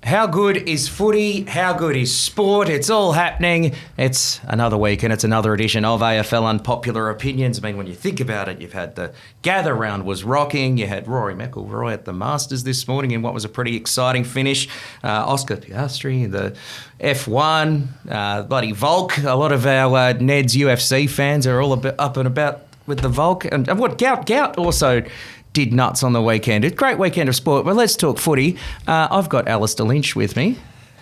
How good is footy? How good is sport? It's all happening. It's another week and it's another edition of AFL Unpopular Opinions. I mean, when you think about it, you've had the gather round was rocking. You had Rory McIlroy at the Masters this morning in what was a pretty exciting finish. Oscar Piastri, the F1, bloody Volk. A lot of our Neds UFC fans are all a bit up and about with the Volk. And what Gout also did nuts on the weekend. A great weekend of sport, but let's talk footy. I've got Alistair Lynch with me.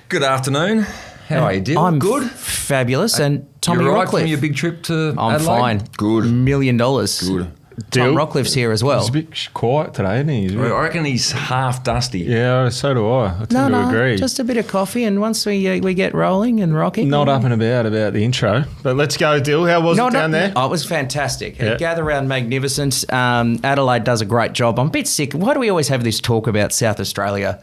Good afternoon. How are you, Dill? I'm good. Fabulous. And Tommy You're right Rockcliffe. from your big trip to I'm Adelaide? fine. Good. $1 million. Good. Tom Rockcliffe's here as well. He's a bit quiet today, isn't he? I reckon he's half dusty. Yeah, so do I. I tend to agree. Just a bit of coffee, and once we get rolling and rocking. Not up and about the intro. But let's go, Dill. How was it down there? Oh, it was fantastic. Yeah. Gather round magnificent. Adelaide does a great job. I'm a bit sick. Why do we always have this talk about South Australia?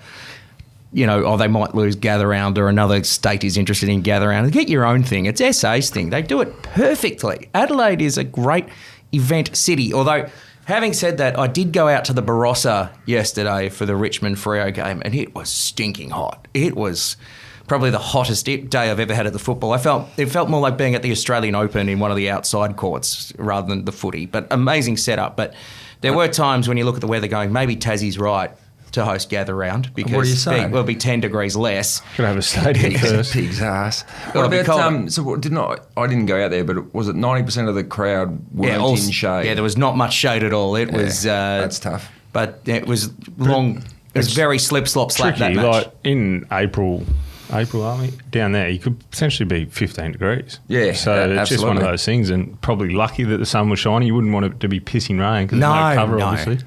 You know, they might lose gather round or another state is interested in gather round. Get your own thing. It's SA's thing. They do it perfectly. Adelaide is a great event city, although having said that, I did go out to the Barossa yesterday for the Richmond-Freo game, and it was stinking hot. It was probably the hottest day I've ever had at the football. It felt more like being at the Australian Open in one of the outside courts rather than the footy. But amazing setup. But there were times when you look at the weather going, maybe Tassie's right to host gather round because what are you saying? It'll be 10 degrees less. Could have a stadium first. Pig's ass. Well, What about, I didn't go out there, but was it 90% of the crowd weren't in shade? Yeah, there was not much shade at all. It was that's tough. But it was long. It was very slip, slop, slap Tricky. that match. Like in April, aren't we? Down there, you could potentially be 15 degrees. Yeah, so it's just one of those things, and probably lucky that the sun was shining. You wouldn't want it to be pissing rain because there's no cover, obviously.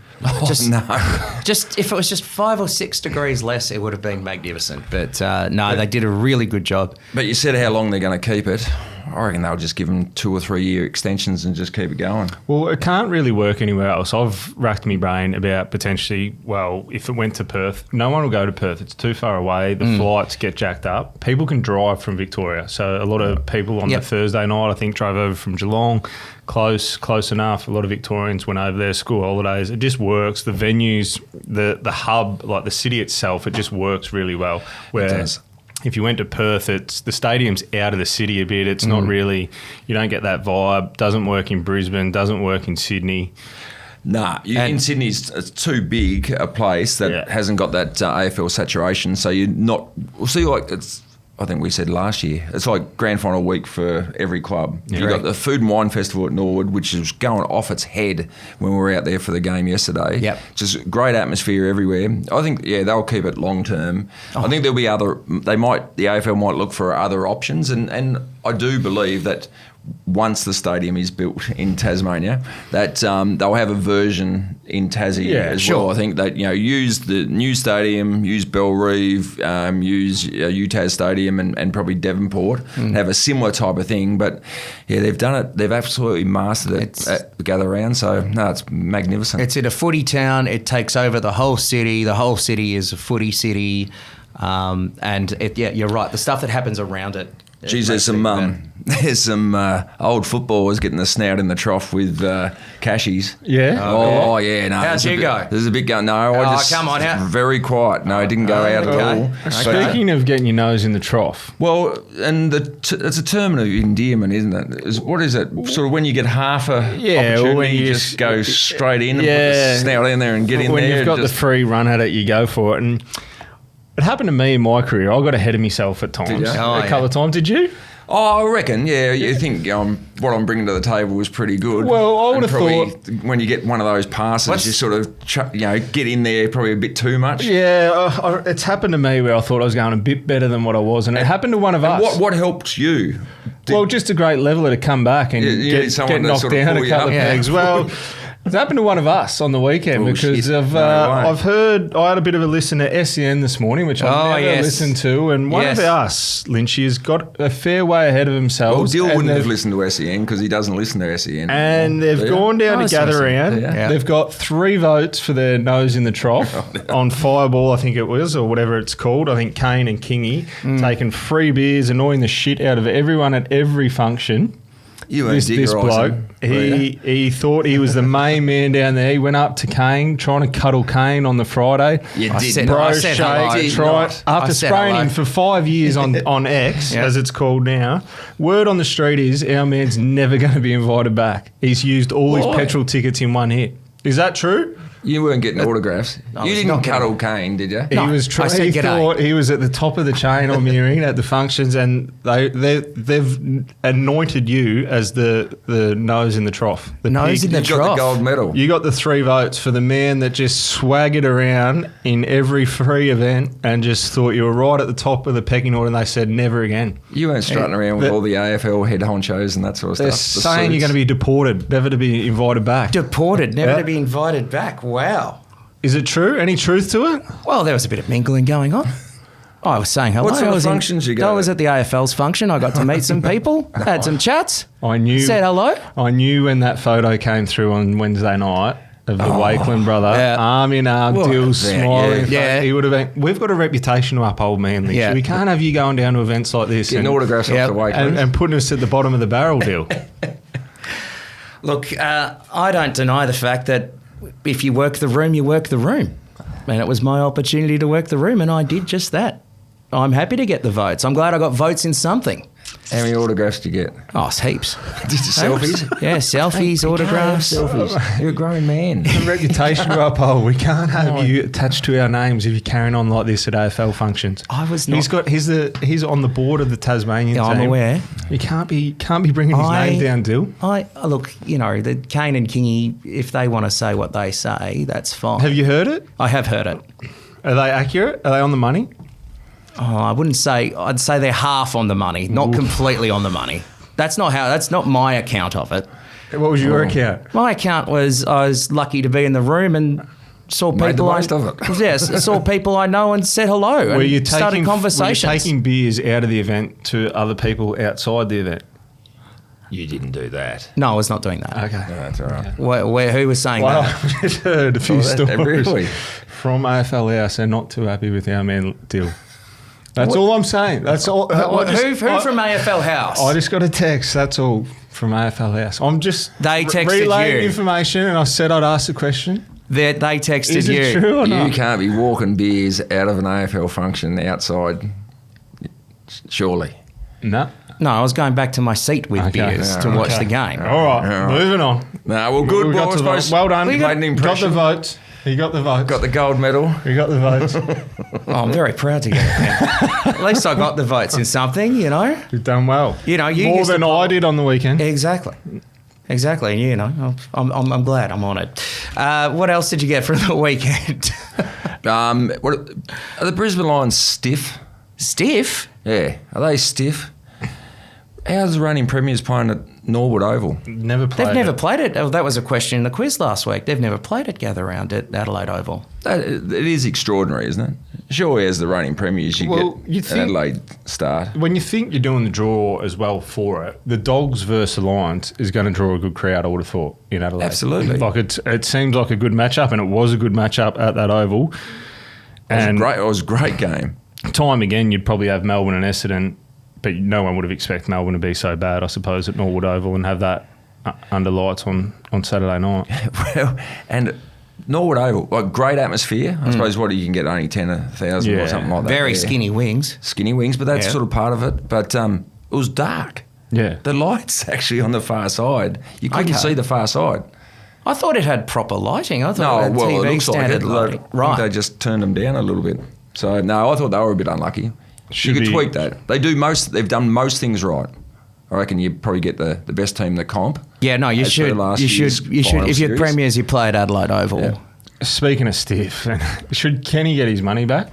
Just if it was just 5 or 6 degrees less, it would have been magnificent. But they did a really good job. But you said how long they're going to keep it. I reckon they'll just give them 2 or 3 year extensions and just keep it going. Well, it can't really work anywhere else. I've racked my brain about potentially, if it went to Perth, no one will go to Perth. It's too far away. The flights get jacked up. People can drive from Victoria. So a lot of people on the Thursday night, I think, drove over from Geelong. Close enough. A lot of Victorians went over there, school holidays. It just works. The venues, the hub, like the city itself, it just works really well. Whereas if you went to Perth, the stadium's out of the city a bit. It's not really, you don't get that vibe. Doesn't work in Brisbane, doesn't work in Sydney. Nah, in Sydney, it's too big a place that hasn't got that AFL saturation. So you're not. We'll see, like it's. I think we said last year, it's like grand final week for every club. Yeah, You've got the Food and Wine Festival at Norwood, which is going off its head when we were out there for the game yesterday. Yep. Just great atmosphere everywhere. I think, they'll keep it long term. I think there'll be the AFL might look for other options, and I do believe that once the stadium is built in Tasmania, that they'll have a version in Tassie as well. I think that use the new stadium, use Bellerive, use UTAS Stadium, and probably Devonport, have a similar type of thing. But they've done it. They've absolutely mastered it at the gather round. So no, it's magnificent. It's in a footy town. It takes over the whole city. The whole city is a footy city, and you're right. The stuff that happens around it. Geez, there's some old footballers getting the snout in the trough with cashies. Yeah. Oh yeah. No. How'd you go? There's a bit going. No, I just come on, very quiet. No, I didn't go out at all. Speaking of getting your nose in the trough. Well, and it's a term of endearment, isn't it? What is it? Sort of when you get half a opportunity, when you just go straight in and put the snout in there and get in there. When you've got the free run at it, you go for it. And it happened to me in my career. I got ahead of myself at times. A couple of times. Did you? Oh, I reckon, yeah. You think what I'm bringing to the table was pretty good. Well, I would have thought when you get one of those passes, you sort of get in there probably a bit too much. Yeah, it's happened to me where I thought I was going a bit better than what I was, and it happened to one of us. What helped you? Just a great leveler to come back and get knocked down a couple of pegs. Well, it happened to one of us on the weekend because I've heard. I had a bit of a listen to SEN this morning, which I've never listened to, and one of us, Lynchy, has got a fair way ahead of himself. Well, Dill wouldn't have listened to SEN because he doesn't listen to SEN. And they've gone down to gather round. They've got 3 votes for their nose in the trough on Fireball, I think it was, or whatever it's called. I think Kane and Kingy taking free beers, annoying the shit out of everyone at every function. You weren't this bloke, diggerising, he thought he was the main man down there. He went up to Kane, trying to cuddle Kane on the Friday. You I did said- not. I Bro said shake, hello. Did try, not. after I said spraying hello. him for 5 years on X, Yeah. as it's called now. Word on the street is our man's never going to be invited back. He's used all his Why? petrol tickets in one hit. Is that true? You weren't getting autographs. I You was didn't not cuddle getting- Kane, did you? No, he was I said he g'day. thought he was at the top of the chain on Meering at the functions, and they've anointed you as the nose in the trough. The Nose pig. in the You got trough. the gold medal. You got the 3 votes for the man that just swaggered around in every free event and just thought you were right at the top of the pecking order, and they said never again. You weren't strutting around with all the AFL head honchos and that sort of They're stuff. saying you're going to be deported, never to be invited back. Deported, never Yeah. to be invited back. Wow. Is it true? Any truth to it? Well, there was a bit of mingling going on. I was saying hello. What sort I of was functions you go I was to? at the AFL's function. I got to meet some people, had some chats, I knew. said hello. I knew when that photo came through on Wednesday night of the Wakeland brother, yeah. arm in arm, What Dill about that? smiling. Yeah. He would have been. We've got a reputation to uphold, man. Lynchy. Yeah. We can't have you going down to events like this Getting and, autographs Yep. off the Wakeland. and putting us at the bottom of the barrel, Dill. Look, I don't deny the fact that if you work the room, you work the room. And it was my opportunity to work the room, and I did just that. I'm happy to get the votes. I'm glad I got votes in something. How many autographs did you get? Oh, it's heaps. Did you selfies? Yeah, selfies, autographs. Selfies. You're a grown man. A reputation to uphold. We can't have you attached to our names if you're carrying on like this at AFL functions. I was not. He's on the board of the Tasmanian Yeah, team. I'm aware. You can't be bringing his name down, Dill. Look, you know, the Kane and Kingy, if they want to say what they say, that's fine. Have you heard it? I have heard it. Are they accurate? Are they on the money? Oh, I wouldn't say. I'd say they're half on the money, not completely on the money. That's not my account of it. What was your account? My account was I was lucky to be in the room and saw people. Made the most of it. Yes, saw people I know and said hello Were you and started taking conversations. Were you taking beers out of the event to other people outside the event? You didn't do that. No, I was not doing that. Okay. No, that's all right. Who was saying Well, that? I've just heard a few Oh, that- stories really? from AFL House. They're not too happy with our man Dill. That's all I'm saying. That's all. Who from AFL House? I just got a text. That's all from AFL House. I'm just They texted relaying you. information, and I said I'd ask the question. They texted Is you. it true or You not? can't be walking beers out of an AFL function outside, surely. No. No, I was going back to my seat with Okay. beers to watch the game. All right. All right. Moving on. No, well, good. We got Well, to the I suppose well done. you made an Got the impression. votes. You got the votes. Got the gold medal. We got the votes. Oh, I'm very proud to get it. At least I got the votes in something, you know. You've done well. You know, you more used to than I did on the weekend. Exactly. You know, I'm glad I'm on it. What else did you get from the weekend? What are the Brisbane Lions stiff? Stiff. Yeah, are they stiff? How's the reigning premiers playing at Norwood Oval? Never played. They've never it. played it. Oh, that was a question in the quiz last week. They've never played it gather round at Adelaide Oval. It is extraordinary, isn't it? Surely, as the reigning premiers, you Well, get you'd an think- Adelaide start. When you think you're doing the draw as well for it, the Dogs versus the Lions is going to draw a good crowd, I would have thought, in Adelaide. Absolutely. Like it seems like a good matchup, and it was a good matchup at that Oval. And It was a great game. time again, you'd probably have Melbourne and Essendon, but no one would have expected Melbourne to be so bad, I suppose, at Norwood Oval and have that under lights on Saturday night. Well, and Norwood Oval, like great atmosphere. I suppose you can get only 10,000 Yeah. or something like that. Very there. skinny wings. Skinny wings, but that's Yeah. sort of part of it. But it was dark. Yeah. The lights actually on the far side. You couldn't Okay. see the far side. I thought it had proper lighting. I thought No, it had well, TV it looks like standard it. lighting. I think Right. they just turned them down a little bit. So no, I thought they were a bit unlucky. Should you could be- tweak that. They've done most things right. I reckon you probably get the best team in the comp. Yeah, no, you As per should. last You year's should. You should. final If you're series. premiers, you play at Adelaide Oval. Yeah. Speaking of stiff, should Kenny get his money back?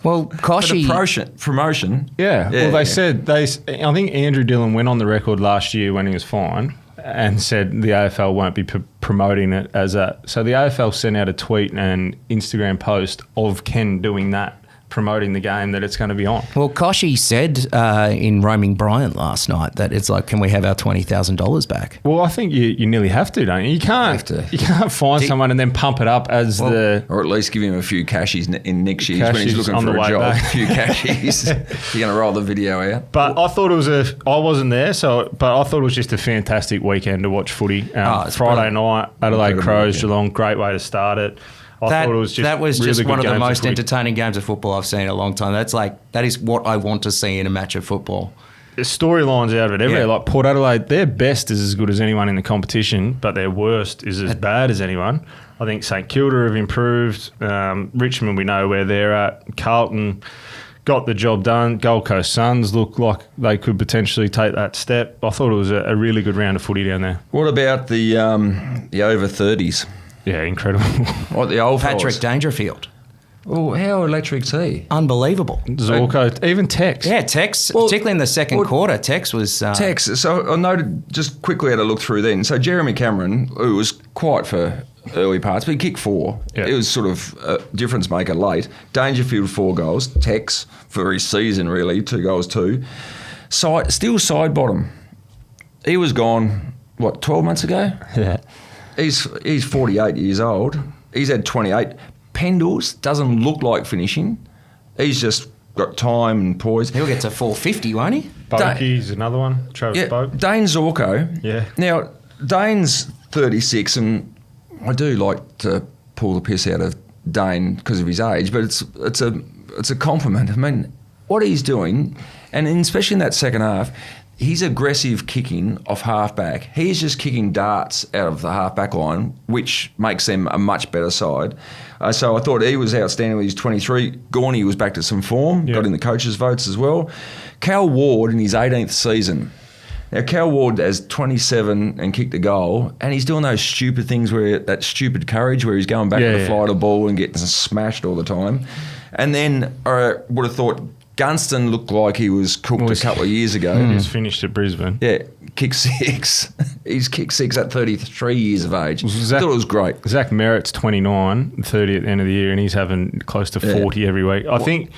Well, For the Koshy. promotion. Yeah. Well, they said I think Andrew Dillon went on the record last year when he was fined and said the AFL won't be promoting it as a. So the AFL sent out a tweet and Instagram post of Ken doing that promoting the game that it's going to be on. Well, Koshy said in Roaming Bryant last night that it's like, can we have our $20,000 back? Well, I think you nearly have to, don't you? You can't find someone and then pump it up as or at least give him a few cashies in next year when he's looking for a job. A few cashies. You're going to roll the video out. But I thought I wasn't there, but I thought it was just a fantastic weekend to watch footy. Friday night, Adelaide Crows, Geelong, great way to start it. I thought it was just one of the most entertaining games of football I've seen in a long time. That is what I want to see in a match of football. There's storylines out of it everywhere. Like Port Adelaide, their best is as good as anyone in the competition, but their worst is as bad as anyone. I think St Kilda have improved. Richmond, we know where they're at. Carlton got the job done. Gold Coast Suns look like they could potentially take that step. I thought it was a really good round of footy down there. What about the over 30s? Yeah, incredible. What the old Patrick fellas? Dangerfield. Oh, how electric's he? Unbelievable. Zorko, even Tex. Yeah, Tex, particularly in the second quarter, Tex was... Tex, so I noted, just quickly had a look through then. So Jeremy Cameron, who was quiet for early parts, but he kicked 4. Yeah. It was sort of a difference maker late. Dangerfield, 4 goals. Tex, for his season really, 2 goals too. Still side bottom. He was gone, 12 months ago? Yeah. He's 48 years old. He's had 28. Pendles doesn't look like finishing. He's just got time and poise. He'll get to 450, won't he? Boakey's another one. Travis Boak. Dane Zorko. Yeah. Now, Dane's 36, and I do like to pull the piss out of Dane because of his age, but it's a compliment. I mean, what he's doing, and especially in that second half, his aggressive kicking off halfback, he's just kicking darts out of the halfback line, which makes them a much better side. So I thought he was outstanding with his 23. Gorney was back to some form, got in the coaches' votes as well. Cal Ward in his 18th season. Now, Cal Ward has 27 and kicked a goal, and he's doing those stupid things that stupid courage where he's going back to the flight of ball and getting smashed all the time. And then I would have thought Gunston looked like he was cooked a couple of years ago. He was finished at Brisbane. Yeah, kick 6. He's kicked 6 at 33 years of age. I thought it was great. Zach Merritt's 29, 30 at the end of the year, and he's having close to 40 every week. I think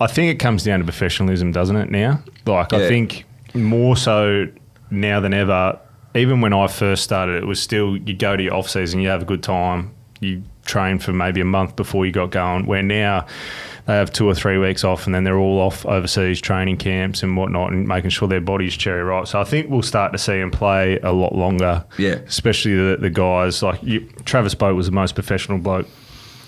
it comes down to professionalism, doesn't it, now? I think more so now than ever. Even when I first started, it was still you go to your off-season, you have a good time, you train for maybe a month before you got going, where now they have 2 or 3 weeks off and then they're all off overseas training camps and whatnot and making sure their body's cherry ripe. So I think we'll start to see them play a lot longer, especially the guys. Travis Boak was the most professional bloke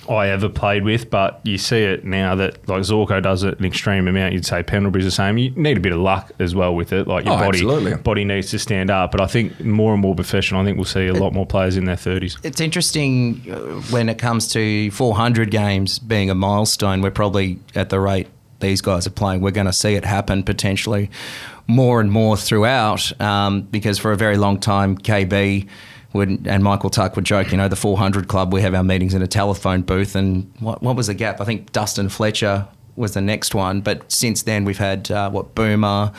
I ever played with, but you see it now that Zorko does it an extreme amount. You'd say Pendlebury's the same. You need a bit of luck as well with it. Your body needs to stand up. But I think more and more professional. I think we'll see a lot more players in their 30s. It's interesting when it comes to 400 games being a milestone. We're probably at the rate these guys are playing. We're going to see it happen potentially more and more throughout because for a very long time, KB and Michael Tuck would joke, the 400 Club, we have our meetings in a telephone booth. And what was the gap? I think Dustin Fletcher was the next one. But since then, we've had, Boomer,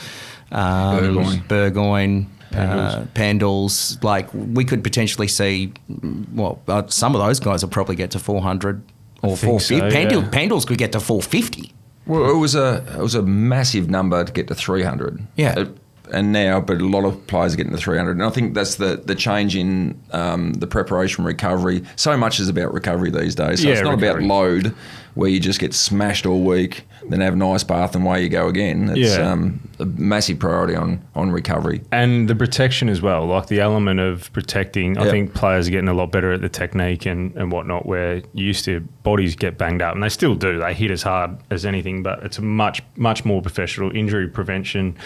Burgoyne, Pendles. We could potentially see, some of those guys will probably get to 400 or 450. So, Pendles could get to 450. Well, it was a massive number to get to 300. Yeah. And now, but a lot of players are getting to 300. And I think that's the change in the preparation recovery. So much is about recovery these days. So it's not about load, where you just get smashed all week, then have an ice bath and away you go again. It's a massive priority on recovery. And the protection as well, the element of protecting. I think players are getting a lot better at the technique and whatnot, where used to bodies get banged up, and they still do. They hit as hard as anything, but it's a much, much more professional injury prevention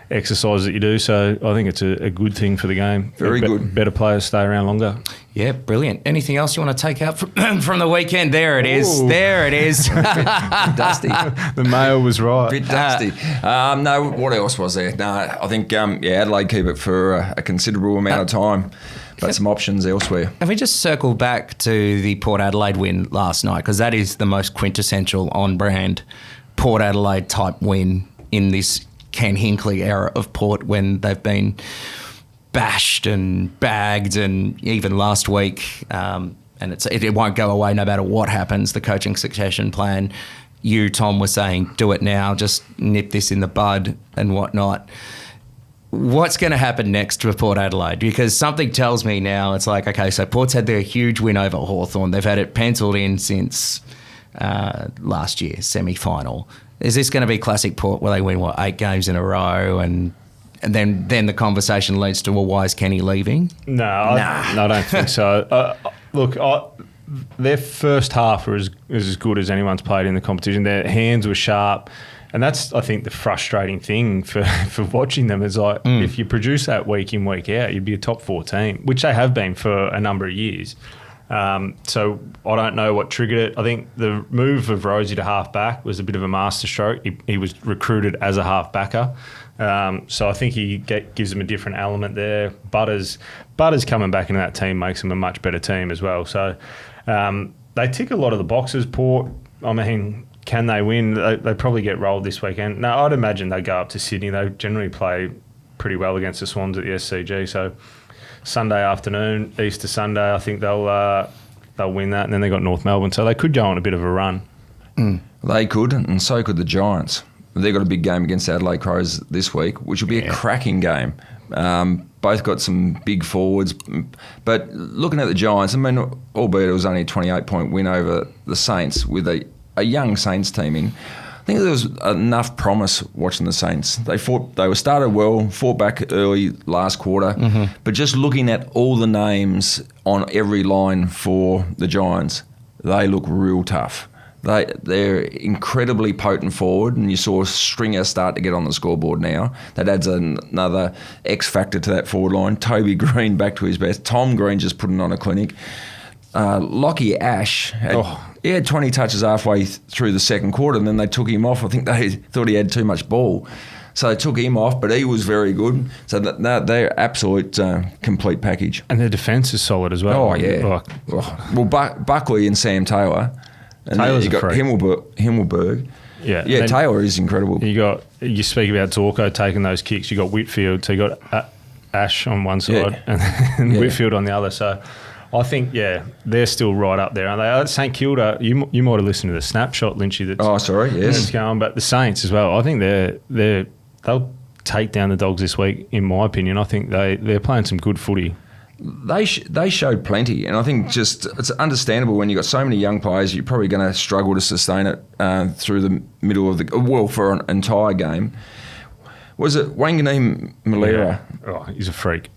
exercise that you do, so I think it's a good thing for the game. Very good. Better players stay around longer. Yeah, brilliant. Anything else you want to take out from the weekend? There it is. Ooh. There it is. bit dusty. The mail was right. Bit dusty. No, what else was there? No, I think Adelaide keep it for a considerable amount of time, but some options elsewhere. Have we just circled back to the Port Adelaide win last night? Because that is the most quintessential on-brand Port Adelaide type win in this Ken Hinkley era of Port, when they've been bashed and bagged, and even last week, and it won't go away no matter what happens, the coaching succession plan. you, Tom, were saying, do it now, just nip this in the bud and whatnot. What's going to happen next with Port Adelaide? Because something tells me now it's like, okay, so Port's had their huge win over Hawthorn. They've had it penciled in since last year, semi-final. Is this going to be classic Port where they win, 8 games in a row and then the conversation leads to, well, why is Kenny leaving? No, I don't think so. Look, their first half was as good as anyone's played in the competition. Their hands were sharp. And that's, I think, the frustrating thing for watching them is like, if you produce that week in, week out, you'd be a top 4 team, which they have been for a number of years. So I don't know what triggered it. I think the move of Rosie to half-back was a bit of a masterstroke. He was recruited as a half-backer. So I think he gives them a different element there. Butters coming back into that team makes them a much better team as well. So they tick a lot of the boxes, Port. I mean, can they win? They probably get rolled this weekend. No, I'd imagine they go up to Sydney. They generally play pretty well against the Swans at the SCG. So Sunday afternoon, Easter Sunday, I think they'll win that. And then they got North Melbourne. So they could go on a bit of a run. They could, and so could the Giants. They've got a big game against Adelaide Crows this week, which will be a cracking game. Both got some big forwards. But looking at the Giants, I mean, albeit it was only a 28-point win over the Saints with a young Saints team in, I think there was enough promise watching the Saints. They were started well, fought back early last quarter, but just looking at all the names on every line for the Giants, they look real tough. They're incredibly potent forward, and you saw Stringer start to get on the scoreboard now. That adds another X factor to that forward line. Toby Green back to his best. Tom Green just putting on a clinic. Lockie Ash he had 20 touches halfway through the second quarter, and then they took him off. I think they thought he had too much ball. So they took him off, but he was very good. So they're absolute complete package. And their defence is solid as well. Oh, yeah. Well, Buckley and Sam Taylor. And Taylor's you got Himmelberg. Yeah, Taylor is incredible. You speak about Zorko taking those kicks. You got Whitfield, so you got Ash on one side and Whitfield on the other. So I think they're still right up there, aren't they? St Kilda, you might have listened to the snapshot, Lynchy. That's going, but the Saints as well. I think they'll take down the Dogs this week. In my opinion, I think they're playing some good footy. They showed plenty, and I think just it's understandable when you've got so many young players, you're probably going to struggle to sustain it through the middle of for an entire game. Was it Wanganeen Malera? Yeah. Oh, he's a freak.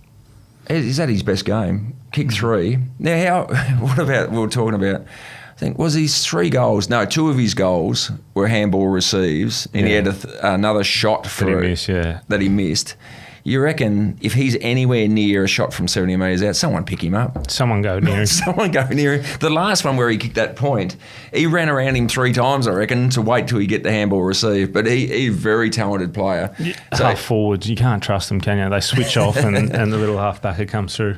Is that his best game? Kick 3. Now, what about, we were talking about, I think, was his 3 goals? No, 2 of his goals were handball receives, and he had another shot that he missed. You reckon if he's anywhere near a shot from 70 metres out, someone pick him up? Someone go near him. Someone go near him. The last one where he kicked that point, he ran around him 3 times, I reckon, to wait till he get the handball received. But he's a very talented player. So, half forwards, you can't trust them, can you? They switch off and the little halfbacker comes through.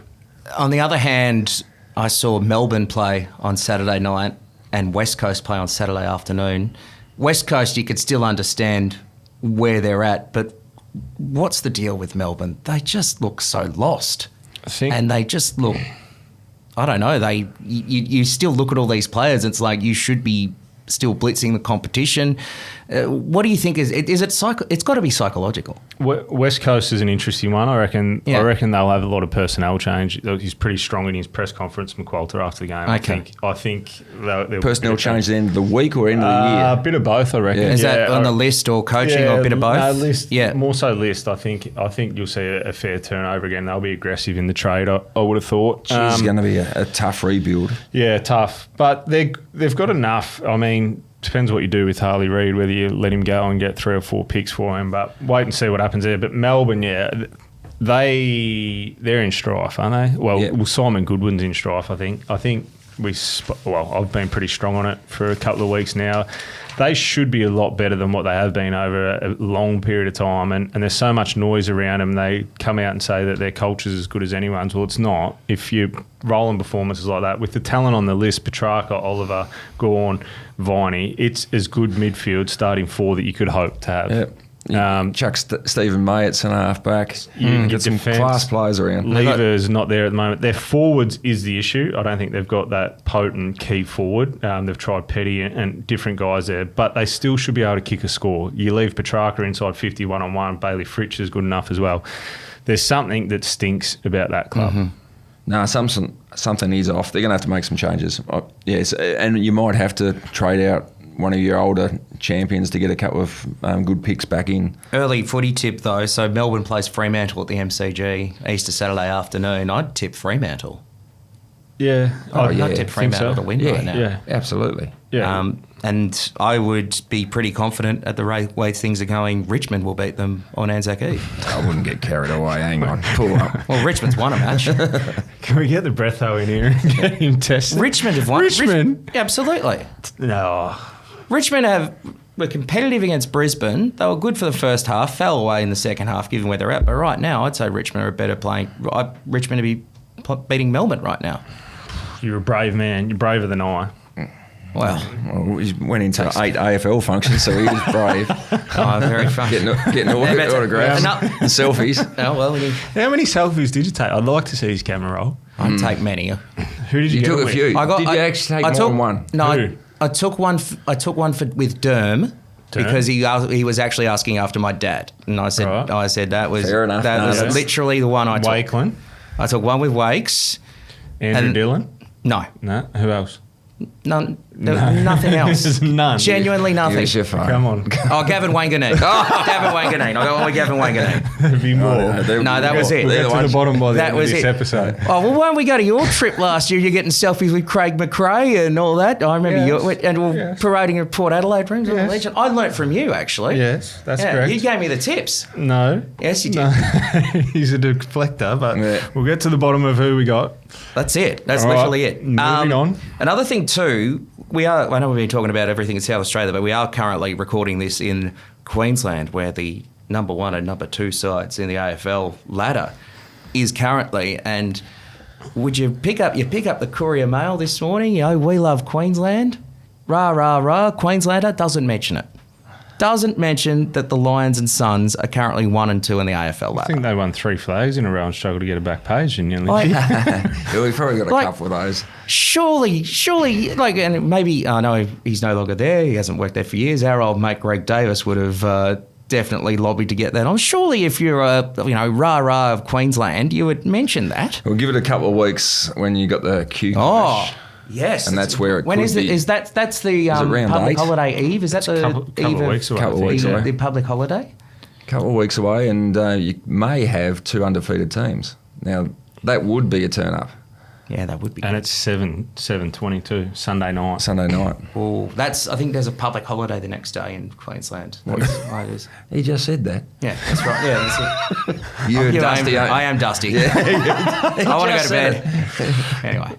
On the other hand, I saw Melbourne play on Saturday night and West Coast play on Saturday afternoon. West Coast, you could still understand where they're at, but what's the deal with Melbourne? They just look so lost. And they just look, I don't know, you still look at all these players, it's like you should be still blitzing the competition. What do you think is it? It's got to be psychological. West Coast is an interesting one. I reckon they'll have a lot of personnel change. He's pretty strong in his press conference, McQualter, after the game. Okay. I think they'll personnel change at the end of the week or end of the year? A bit of both, I reckon. Is that on the list or coaching or a bit of both? No, list. Yeah, more so list. I think you'll see a fair turnover again. They'll be aggressive in the trade. I would have thought. It's going to be a tough rebuild. Yeah, tough. But they've got enough. I mean, depends what you do with Harley Reid, whether you let him go and get 3 or 4 picks for him. But wait and see what happens there. But Melbourne, they're in strife, aren't they? Well, Simon Goodwin's in strife, I think. I've been pretty strong on it for a couple of weeks now. They should be a lot better than what they have been over a long period of time. And there's so much noise around them. They come out and say that their culture's as good as anyone's. Well, it's not. If you're rolling performances like that, with the talent on the list, Petrarca, Oliver, Gawn, Viney, it's as good midfield starting 4 that you could hope to have. Yeah. Chuck Stephen May at centre half back. You Get some defence. class players around. Lever's not there at the moment. Their forwards is the issue. I don't think they've got that potent key forward. They've tried Petty and different guys there, but they still should be able to kick a score. You leave Petrarca inside 50 one-on-one. Bailey Fritsch is good enough as well. There's something that stinks about that club. Mm-hmm. No, something is off. They're going to have to make some changes. Yes, and you might have to trade out one of your older champions to get a couple of good picks back in. Early footy tip though, so Melbourne plays Fremantle at the MCG Easter Saturday afternoon. I'd tip Fremantle. Yeah. I'd tip Fremantle to win right now. Yeah. Absolutely. Yeah. And I would be pretty confident at the way things are going, Richmond will beat them on Anzac Eve. I wouldn't get carried away. Hang on. Pull up. Well, Richmond's won a match. Can we get the Breatho in here and get him tested? Richmond have won. Richmond? Absolutely. No. Richmond were competitive against Brisbane. They were good for the first half, fell away in the second half given where they're at. But right now, I'd say Richmond are better playing. Richmond to be beating Melbourne right now. You're a brave man. You're braver than I. Well, he went into 8 AFL functions, so he was brave. Very funny. Getting autographs and selfies. Oh, well, How many selfies did you take? I'd like to see his camera roll. I'd take many. Who did you get took a with? few. Did you actually take more than one? No, Who? I took one. I took one with Derm. Because he was actually asking after my dad, and I said that was fair enough. That was literally the one I took. Wakeland. I took one with Wakes. Andrew Dillon. No, Who else? none. Nothing else. There's none. Genuinely nothing. Here's your phone. Come on. Oh, Gavin Wanganeen. Gavin Wanganeen. I got one with Gavin Wanganeen. There'd be more. No, that was it. We'll get to the bottom by the That end of was this it. episode. Oh, well, when we go to your trip last year, you're getting selfies with Craig McRae and all that. I remember you parading at Port Adelaide rooms. Yes. I learnt from you, actually. Yes, that's correct. You gave me the tips. No. Yes, you did. No. He's a deflector, but we'll get to the bottom of who we got. That's it. That's All right, literally it. moving on. Another thing too, I know we've been talking about everything in South Australia, but we are currently recording this in Queensland, where the number 1 and number 2 sides in the AFL ladder is currently. And would you pick up the Courier Mail this morning? You know, we love Queensland. Rah, rah, rah. Queenslander doesn't mention it. Doesn't mention that the Lions and Suns are currently 1 and 2 in the AFL ladder. I think they won 3 flags in a row and struggled to get a back page in Lynchy. Yeah, we've probably got a couple of those. Surely, and maybe I know he's no longer there. He hasn't worked there for years. Our old mate Greg Davis would have definitely lobbied to get that on. Surely, if you're a rah-rah of Queensland, you would mention that. We'll give it a couple of weeks when you got the Q clash. Yes, and that's where it when could is be. it? Is that's the round public 8? holiday eve? Is that the couple of weeks away. Couple of weeks away. The public holiday? Couple of weeks away, and you may have 2 undefeated teams. Now that would be a turn up. Yeah, that would be. And it's 7:22 Sunday night. Sunday night. Well, I think there's a public holiday the next day in Queensland. That's why it is. He just said that. Yeah, that's right. Yeah, that's it. You're dusty. I am dusty. Yeah. I want to go to bed. Anyway.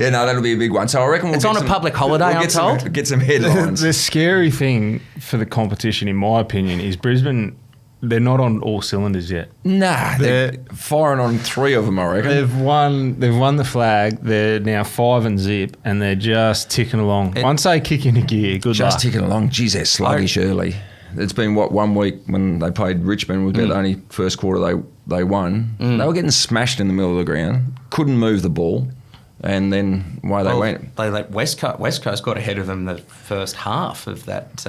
Yeah, no, that'll be a big one. So I reckon it's on a public holiday, I'm told. Get some headlines. The scary thing for the competition, in my opinion, is Brisbane. They're not on all cylinders yet. Nah, they're firing on 3 of them, I reckon. They've won the flag. They're now 5 and zip, and they're just ticking along. Once they kick into gear, good luck. Just ticking along. Geez, they're sluggish early. It's been, 1 week when they played Richmond, was about the only first quarter they won. They were getting smashed in the middle of the ground, couldn't move the ball, and then they went. They let West Coast got ahead of them the first half of that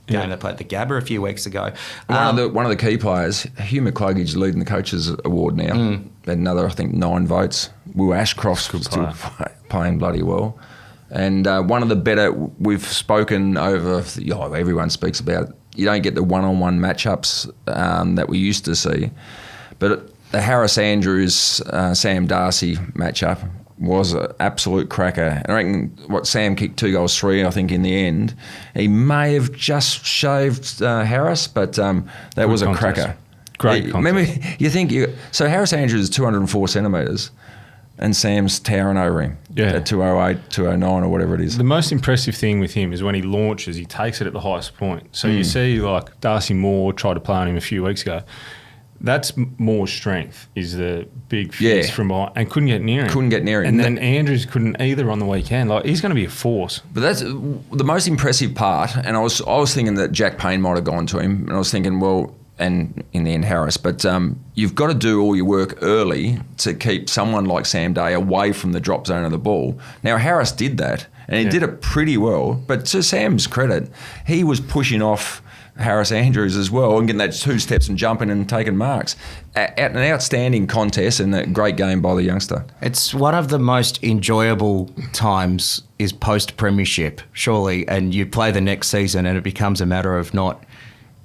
game they played the Gabba a few weeks ago. One of the key players, Hugh McCluggage, leading the coaches award now. Had another, I think, 9 votes. Will Ashcroft's still playing bloody well. And one of the better, we've spoken over, everyone speaks about, you don't get the one-on-one matchups that we used to see. But the Harris Andrews, Sam Darcy matchup was an absolute cracker. And I reckon Sam kicked 2 goals 3, I think, in the end. He may have just shaved Harris, but that was a cracker. Great contest. Remember, so Harris Andrews is 204 centimetres and Sam's towering over him at 208, 209 or whatever it is. The most impressive thing with him is when he launches, he takes it at the highest point. So you see, like, Darcy Moore tried to play on him a few weeks ago. That's more strength is the big fizz from behind, and couldn't get near him. And then Andrews couldn't either on the weekend. Like, he's going to be a force. But that's the most impressive part. And I was thinking that Jack Payne might have gone to him, and I was thinking, well, and in the end Harris. But you've got to do all your work early to keep someone like Sam Day away from the drop zone of the ball. Now Harris did that, and he did it pretty well. But to Sam's credit, he was pushing off Harris Andrews as well and getting that 2 steps and jumping and taking marks. An outstanding contest and a great game by the youngster. It's one of the most enjoyable times is post-premiership, surely, and you play the next season and it becomes a matter of not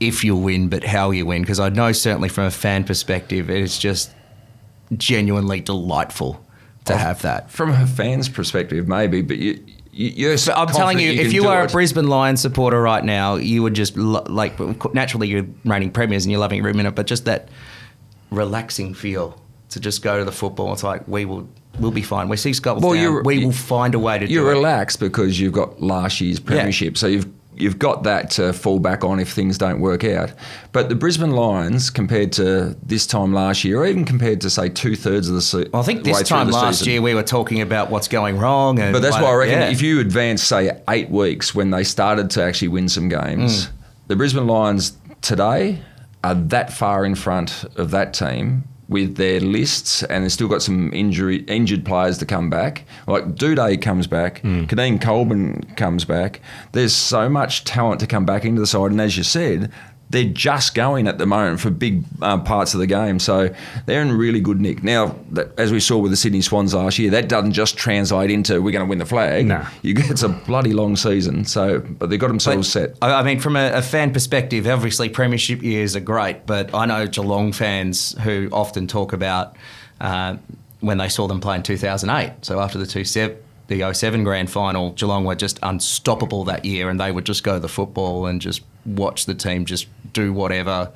if you win but how you win, because I know certainly from a fan perspective it's just genuinely delightful to have that. From a fan's perspective maybe, but But I'm telling you, if you are a Brisbane Lions supporter right now, you would just naturally you're reigning premiers and you're loving every minute, but just that relaxing feel to just go to the football. It's like we'll be fine. We see Scott's down. We will find a way to do it. You're relaxed because you've got last year's premiership, so you've got that to fall back on if things don't work out. But the Brisbane Lions, compared to this time last year, or even compared to, say, 2/3 of the season. Well, I think this time last year we were talking about what's going wrong. But that's why I reckon if you advance, say, 8 weeks when they started to actually win some games, the Brisbane Lions today are that far in front of that team with their lists, and they've still got some injured players to come back. Like Duday comes back, Kadeen Colburn comes back. There's so much talent to come back into the side, and as you said, they're just going at the moment for big parts of the game. So they're in really good nick. Now, as we saw with the Sydney Swans last year, that doesn't just translate into we're going to win the flag. No. It's a bloody long season. But they've got themselves set. I mean, from a fan perspective, obviously premiership years are great, but I know Geelong fans who often talk about when they saw them play in 2008. So after the 07 grand final, Geelong were just unstoppable that year, and they would just go to the football and just watch the team just do whatever,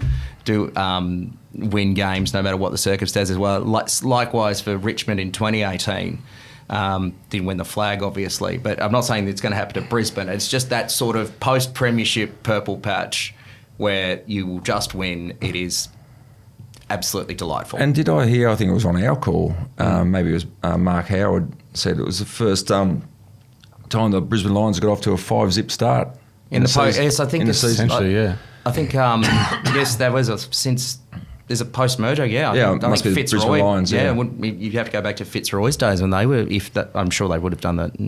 win games no matter what the circumstances were. Likewise for Richmond in 2018. Didn't win the flag, obviously, but I'm not saying it's going to happen to Brisbane. It's just that sort of post-premiership purple patch where you will just win. It is absolutely delightful. And did I hear, I think it was on our call, maybe it was Mark Howard said it was the first time the Brisbane Lions got off to a 5-zip start. In the season. Yes, I think in the season. I think yes, there was there's a post-merger. I must be Fitzroy, the Brisbane Lions. You'd have to go back to Fitzroy's days when they were. I'm sure they would have done that.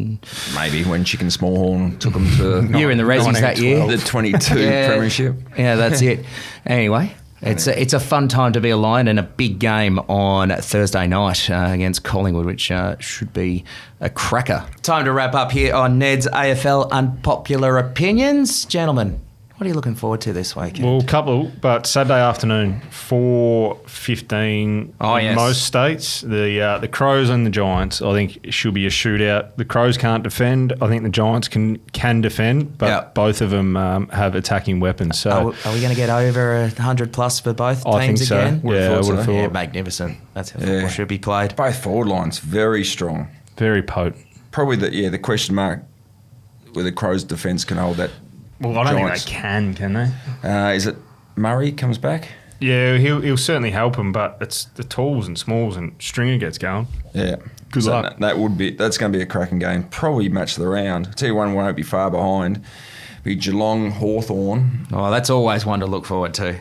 Maybe when Chicken Smallhorn took them to you were in the Rezzies that year, the 22 premiership. Yeah, that's it. Anyway. It's a fun time to be a Lion, and a big game on Thursday night against Collingwood, which should be a cracker. Time to wrap up here on Neds AFL Unpopular Opinions. Gentlemen, what are you looking forward to this weekend? Well, a couple, but Saturday afternoon, 4:15 in most states. The Crows and the Giants, I think, should be a shootout. The Crows can't defend. I think the Giants can defend, but both of them have attacking weapons. So are we going to get over 100 plus for both teams again? I would have thought. Yeah, magnificent. That's how football should be played. Both forward lines, very strong. Very potent. Probably the question mark where the Crows' defence can hold that. Well, I don't think they can they? Is it Murray comes back? Yeah, he'll certainly help him, but it's the talls and smalls, and Stringer gets going. Yeah. Good luck. That's going to be a cracking game. Probably match of the round. I'll tell you one won't be far behind. Be Geelong Hawthorn. Oh, that's always one to look forward to.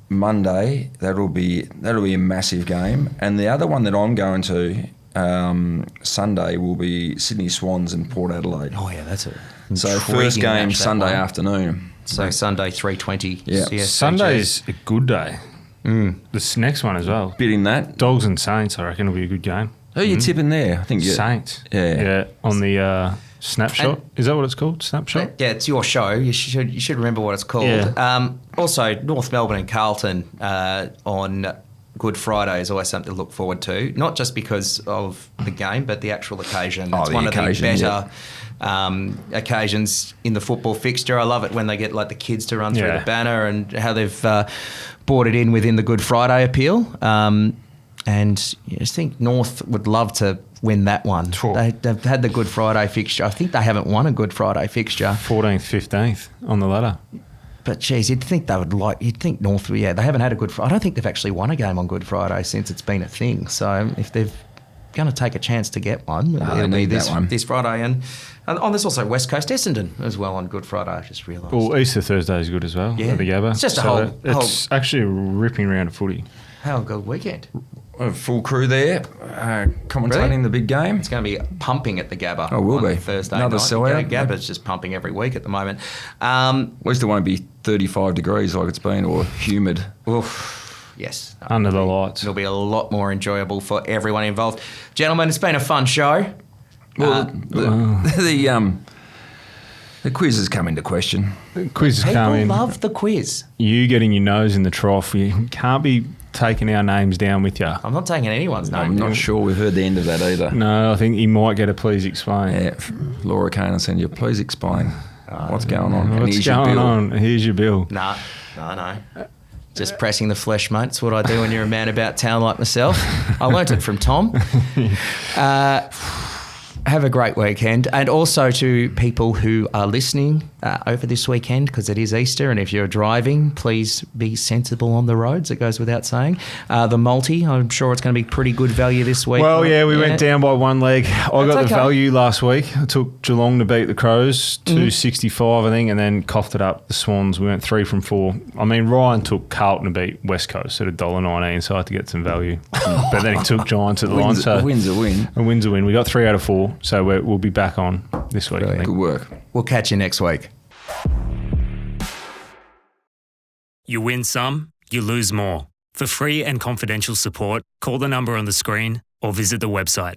Monday, that'll be a massive game. And the other one that I'm going to Sunday will be Sydney Swans and Port Adelaide. Oh yeah, that's a so first game match, Sunday afternoon. So Sunday 3:20. Yeah, Sunday's a good day. This next one as well. Bit in that. Dogs and Saints, I reckon, will be a good game. Who are you tipping there? I think Saints. Yeah. On the Snapshot. Is that what it's called? Snapshot? Yeah, it's your show. You should remember what it's called. Yeah. Also, North Melbourne and Carlton on Good Friday is always something to look forward to, not just because of the game, but the actual occasion. It's one of the better occasions in the football fixture. I love it when they get like the kids to run through the banner and how they've brought it in within the Good Friday appeal. And I just think North would love to win that one. Sure. They've had the Good Friday fixture. I think they haven't won a Good Friday fixture. 14th, 15th on the ladder. But geez, you'd think North, they haven't had a Good Friday. I don't think they've actually won a game on Good Friday since it's been a thing. So if they're going to take a chance to get one, it'll be this Friday. And there's also West Coast Essendon as well on Good Friday, I just realised. Well, Easter Thursday is good as well at the Gabba. It's just it's actually a ripping round of footy. How good weekend. A full crew there, commentating the big game. It's going to be pumping at the Gabba. Oh, will be. Thursday Another night. sellout. Gabba's just pumping every week at the moment. At least it won't be 35 degrees like it's been, or humid. Oof, yes. Under the lights. It'll be a lot more enjoyable for everyone involved. Gentlemen, it's been a fun show. Well, the quizzes come into question. Quizzes come in. People love the quiz. You getting your nose in the trough. You can't be taking our names down with you. I'm not taking anyone's name. I'm not sure we've heard the end of that either. No, I think you might get a please explain. Yeah, Laura Kane will send you, please explain what's going on. What's going on? Here's your bill. No. Just pressing the flesh, mate. It's what I do when you're a man about town like myself. I learnt it from Tom. Have a great weekend. And also to people who are listening over this weekend, because it is Easter, and if you're driving, please be sensible on the roads. It goes without saying. The multi, I'm sure it's going to be pretty good value this week. Well, we went down by one leg. I got the value last week. I took Geelong to beat the Crows, 265, I think, and then coughed it up the Swans. We went 3 from 4. I mean, Ryan took Carlton to beat West Coast at $1.19, so I had to get some value. But then he took Giants at the line. So a win's a win. A win's a win. We got 3 out of 4. So we'll be back on this week. Good work. We'll catch you next week. You win some, you lose more. For free and confidential support, call the number on the screen or visit the website